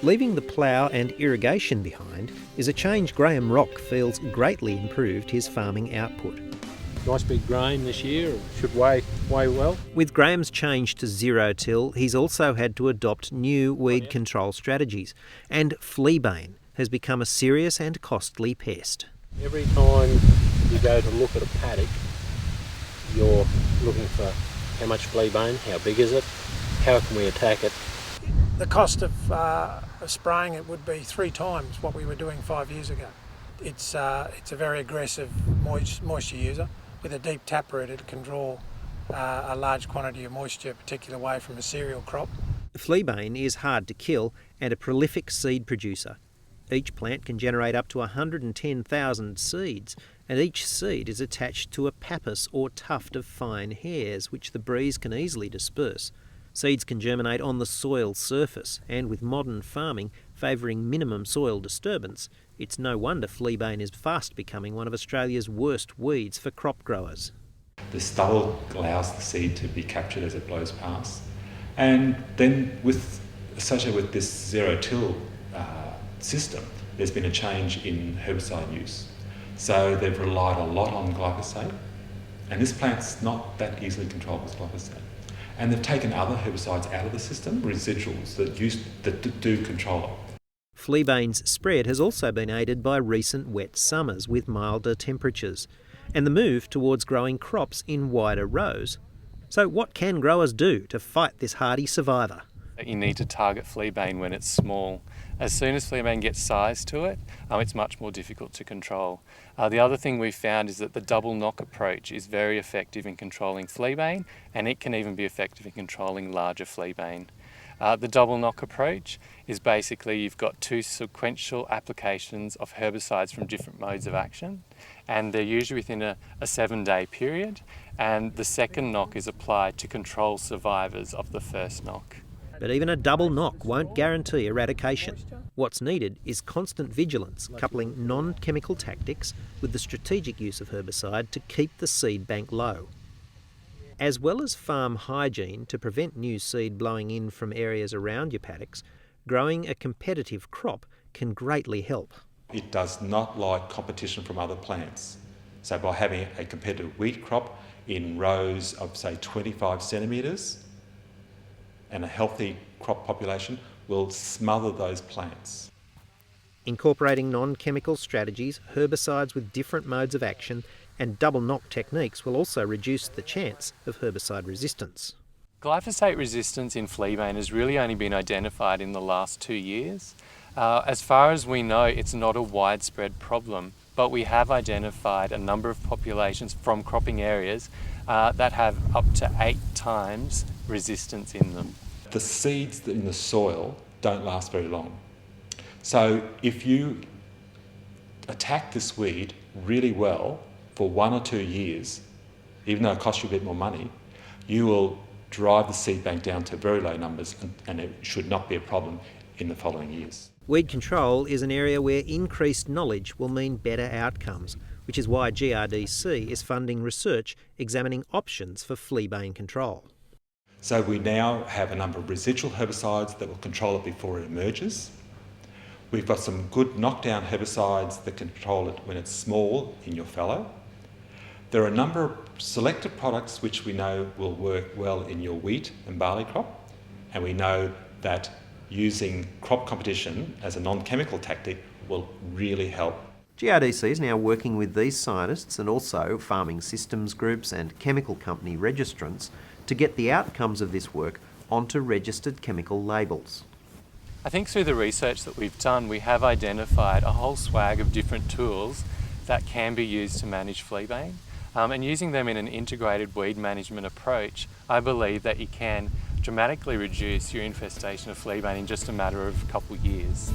Leaving the plough and irrigation behind is a change Graham Rock feels greatly improved his farming output. Nice big grain this year, should weigh well. With Graham's change to zero-till, he's also had to adopt new weed control strategies, and Fleabane has become a serious and costly pest. Every time you go to look at a paddock, you're looking for how much Fleabane, how big is it, how can we attack it. The cost of spraying it would be 3 times what we were doing 5 years ago. It's a very aggressive moisture user. With a deep taproot, it can draw a large quantity of moisture, particularly away from a cereal crop. Fleabane is hard to kill and a prolific seed producer. Each plant can generate up to 110,000 seeds, and each seed is attached to a pappus or tuft of fine hairs which the breeze can easily disperse. Seeds can germinate on the soil surface, and with modern farming favouring minimum soil disturbance, it's no wonder Fleabane is fast becoming one of Australia's worst weeds for crop growers. The stubble allows the seed to be captured as it blows past. And then associated with this zero-till system, there's been a change in herbicide use. So they've relied a lot on glyphosate, and this plant's not that easily controlled with glyphosate. And they've taken other herbicides out of the system, residuals that do control it. Fleabane's spread has also been aided by recent wet summers with milder temperatures, and the move towards growing crops in wider rows. So what can growers do to fight this hardy survivor? You need to target Fleabane when it's small. As soon as Fleabane gets size to it, it's much more difficult to control. The other thing we've found is that the double knock approach is very effective in controlling Fleabane, and it can even be effective in controlling larger Fleabane. The double knock approach is basically you've got 2 sequential applications of herbicides from different modes of action, and they're usually within a 7-day period, and the second knock is applied to control survivors of the first knock. But even a double knock won't guarantee eradication. What's needed is constant vigilance, coupling non-chemical tactics with the strategic use of herbicide to keep the seed bank low. As well as farm hygiene to prevent new seed blowing in from areas around your paddocks, growing a competitive crop can greatly help. It does not like competition from other plants. So by having a competitive wheat crop in rows of, say, 25 centimetres, and a healthy crop population will smother those plants. Incorporating non-chemical strategies, herbicides with different modes of action, and double knock techniques will also reduce the chance of herbicide resistance. Glyphosate resistance in Fleabane has really only been identified in the last 2 years. As far as we know, it's not a widespread problem, but we have identified a number of populations from cropping areas that have up to 8 times resistance in them. The seeds in the soil don't last very long. So if you attack this weed really well for 1 or 2 years, even though it costs you a bit more money, you will drive the seed bank down to very low numbers, and it should not be a problem in the following years. Weed control is an area where increased knowledge will mean better outcomes, which is why GRDC is funding research examining options for Fleabane control. So we now have a number of residual herbicides that will control it before it emerges. We've got some good knockdown herbicides that control it when it's small in your fallow. There are a number of selected products which we know will work well in your wheat and barley crop, and we know that using crop competition as a non-chemical tactic will really help. GRDC is now working with these scientists and also farming systems groups and chemical company registrants to get the outcomes of this work onto registered chemical labels. I think through the research that we've done, we have identified a whole swag of different tools that can be used to manage Fleabane. And using them in an integrated weed management approach, I believe that you can dramatically reduce your infestation of Fleabane in just a matter of a couple of years.